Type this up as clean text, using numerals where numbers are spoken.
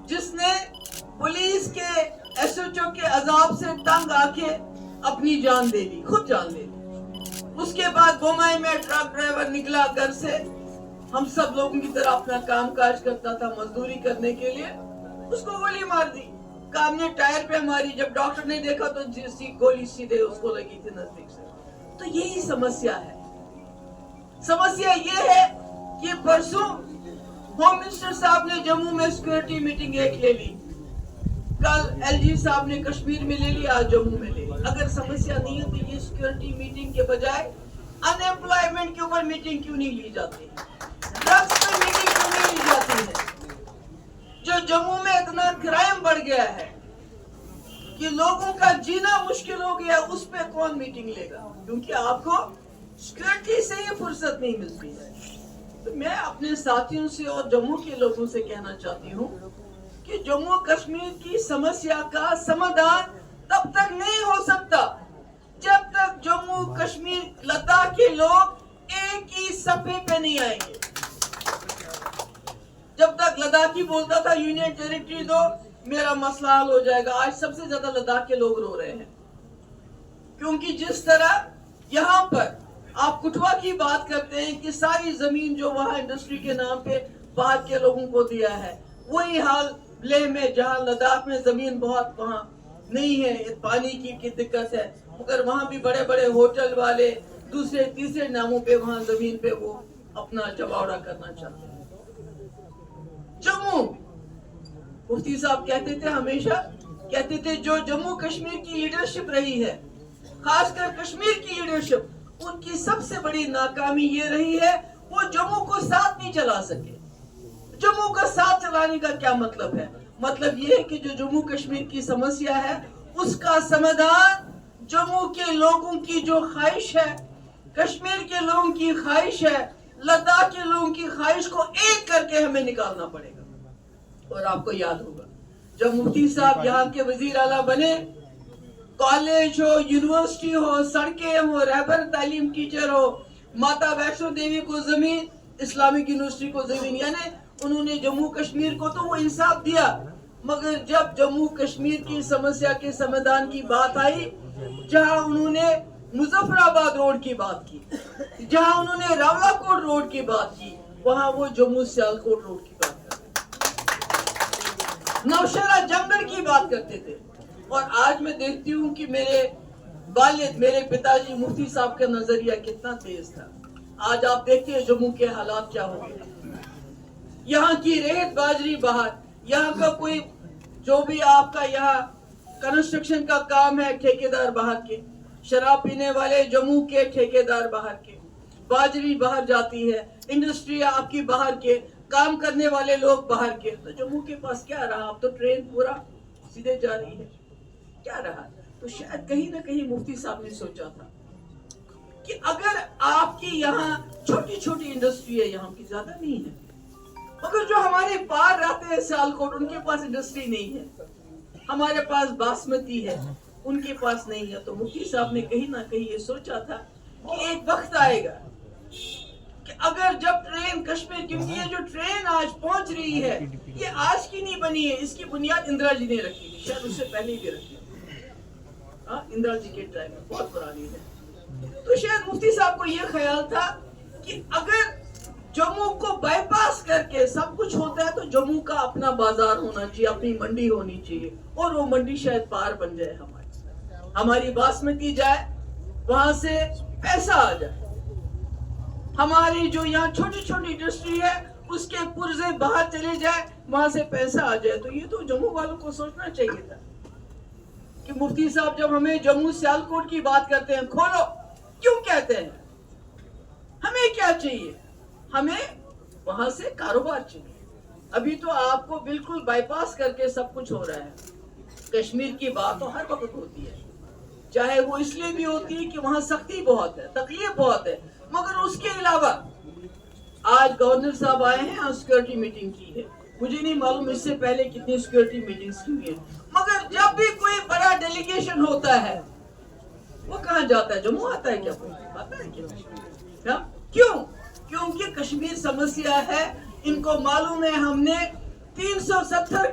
جس نے پولیس کے SHO کے عذاب سے تنگ آ کے اپنی جان دے دی، خود جان دے دی. اس کے بعد بومائی میں ٹرک ڈرائیور نکلا گھر سے، ہم سب لوگوں کی طرح اپنا کام کاج کرتا تھا مزدوری کرنے کے لیے، اس کو گولی مار دی. کام نے ٹائر پہ ماری، جب ڈاکٹر نے دیکھا تو گولی سیدھے اس کو لگی تھی نزدیک سے. تو یہی سمسیا ہے. سمسیا یہ ہے کہ پرسوں ہوم منسٹر صاحب نے جموں میں سیکورٹی میٹنگ ایک لے لی، کل LG صاحب نے کشمیر میں لے لی، آج جموں میں لے لی. اگر سمسیا نہیں ہے تو یہ سیکورٹی میٹنگ کے بجائے ان ایمپلائمنٹ کے اوپر میٹنگ کیوں نہیں لی جاتی، ڈرگس پہ میٹنگ کیوں نہیں لی جاتی ہے؟ جو جموں میں اتنا کرائم بڑھ گیا ہے کہ لوگوں کا جینا مشکل ہو گیا، اس پہ کون میٹنگ لے گا؟ کیونکہ آپ کو سیکورٹی سے ہی فرصت نہیں ملتی ہے. تو میں اپنے ساتھیوں سے اور جموں کے لوگوں سے کہنا چاہتی ہوں کہ جموں کشمیر کی سمسیا کا سمادھان تب تک نہیں ہو سکتا جب تک جموں کشمیر لداخ کے لوگ ایک ہی صفحے پہ نہیں آئیں گے. جب تک لداخی بولتا تھا یونین ٹیریٹری دو میرا مسئلہ حل ہو جائے گا، آج سب سے زیادہ لداخ کے لوگ رو رہے ہیں. کیونکہ جس طرح یہاں پر آپ کٹھوا کی بات کرتے ہیں کہ ساری زمین جو وہاں انڈسٹری کے نام پہ باہر کے لوگوں کو دیا ہے، وہی حال لیہ میں، جہاں لداخ میں زمین بہت وہاں نہیں ہے، پانی کی دقت ہے، مگر وہاں بھی بڑے بڑے ہوٹل والے دوسرے تیسرے ناموں پہ وہاں زمین پہ وہ اپنا جواڑا کرنا چاہتے ہیں. جموں مفتی صاحب کہتے تھے، ہمیشہ کہتے تھے جو جموں کشمیر کی لیڈرشپ رہی ہے، خاص کر کشمیر کی لیڈرشپ، ان کی سب سے بڑی ناکامی یہ رہی ہے وہ جموں کو ساتھ نہیں چلا سکے. جموں کا ساتھ چلانے کا کیا مطلب ہے؟ مطلب یہ ہے کہ جو جموں کشمیر کی سمسیا ہے اس کا سمادھان جموں کے لوگوں کی جو خواہش ہے، کشمیر کے لوگوں کی خواہش ہے، لداخ کے لوگوں کی خواہش کو ایک کر کے ہمیں نکالنا پڑے گا. اور آپ کو یاد ہوگا جب مفتی صاحب یہاں کے وزیر اعلیٰ بنے، کالج ہو، یونیورسٹی ہو، سڑکیں ہو، رہبر تعلیم ٹیچر ہو، ماتا ویشنو دیوی کو زمین، اسلامک یونیورسٹی کو زمین، یعنی انہوں نے جموں کشمیر کو تو وہ انصاف دیا. مگر جب جموں کشمیر کی سمسیا کے سمادھان کی بات آئی، جہاں انہوں نے مظفر آباد روڈ کی بات کی، جہاں انہوں نے راولا کوٹ روڈ کی بات کی، وہاں وہ جموں سیالکوٹ روڈ کی بات کرتے تھے، نوشہرہ جنگل کی بات کرتے تھے. اور آج میں دیکھتی ہوں کہ میرے والد، میرے پتا جی مفتی صاحب کا نظریہ کتنا تیز تھا. آج آپ دیکھتے ہیں جموں کے حالات کیا ہو گئے. یہاں کی ریت باجری باہر، یہاں کا کوئی جو بھی آپ کا یہاں کنسٹرکشن کا کام ہے ٹھیکیدار باہر کے، شراب پینے والے جموں کے ٹھیکیدار باہر کے، باجری باہر جاتی ہے، انڈسٹری آپ کی باہر کے، کام کرنے والے لوگ باہر کے. تو جموں کے پاس کیا رہا؟ اب تو ٹرین پورا سیدھے جا رہی ہے، کیا رہا؟ تو شاید کہیں نہ کہیں مفتی صاحب نے سوچا تھا کہ اگر آپ کی یہاں چھوٹی چھوٹی انڈسٹری ہے، یہاں کی زیادہ نہیں ہے، مگر جو ہمارے پار رہتے ہیں سیالکوٹ، ان کے پاس انڈسٹری نہیں ہے، ہمارے پاس باسمتی ہے، ان کے پاس نہیں ہے. تو مفتی صاحب نے کہیں نہ کہیں یہ سوچا تھا کہ ایک وقت آئے گا کہ اگر جب ٹرین کشمیر، کیونکہ یہ جو ٹرین آج پہنچ رہی ہے یہ آج کی نہیں بنی ہے، اس کی بنیاد اندرا جی نے رکھی تھی، شاید اس سے پہلے بھی رکھی تھی، اندرا جی کے ٹائم میں، بہت پرانی ہے. تو شاید مفتی صاحب کو یہ خیال تھا کہ اگر جموں کو بائی پاس کر کے سب کچھ ہوتا ہے تو جموں کا اپنا بازار ہونا چاہیے، اپنی منڈی ہونی چاہیے، اور وہ منڈی شاید پار بن جائے، ہماری باسمتی جائے، وہاں سے پیسہ آ جائے، ہماری جو یہاں چھوٹی چھوٹی انڈسٹری ہے اس کے پرزے باہر چلے جائے، وہاں سے پیسہ آ جائے. تو یہ تو جموں والوں کو سوچنا چاہیے تھا کہ مفتی صاحب جب ہمیں جموں سیالکوٹ کی بات کرتے ہیں، کھولو، کیوں کہتے ہیں؟ ہمیں کیا چاہیے؟ ہمیں وہاں سے کاروبار چاہیے. ابھی تو آپ کو بالکل بائی پاس کر کے سب کچھ ہو رہا ہے. کشمیر کی بات تو ہر وقت ہوتی ہے، چاہے وہ اس لیے بھی ہوتی ہے کہ وہاں سختی بہت ہے، تکلیف بہت ہے، مگر اس کے علاوہ آج گورنر صاحب آئے ہیں، سیکورٹی میٹنگ کی ہے، مجھے نہیں معلوم اس سے پہلے کتنی سیکورٹی میٹنگز کی ہوئی ہیں، مگر جب بھی کوئی بڑا ڈیلیگیشن ہوتا ہے وہ کہاں جاتا ہے؟ جموں آتا ہے کیا؟ کوئی آتا ہے کیا؟ کیوں؟ کیونکہ کشمیر سمسیا ہے، ان کو معلوم ہے ہم نے 370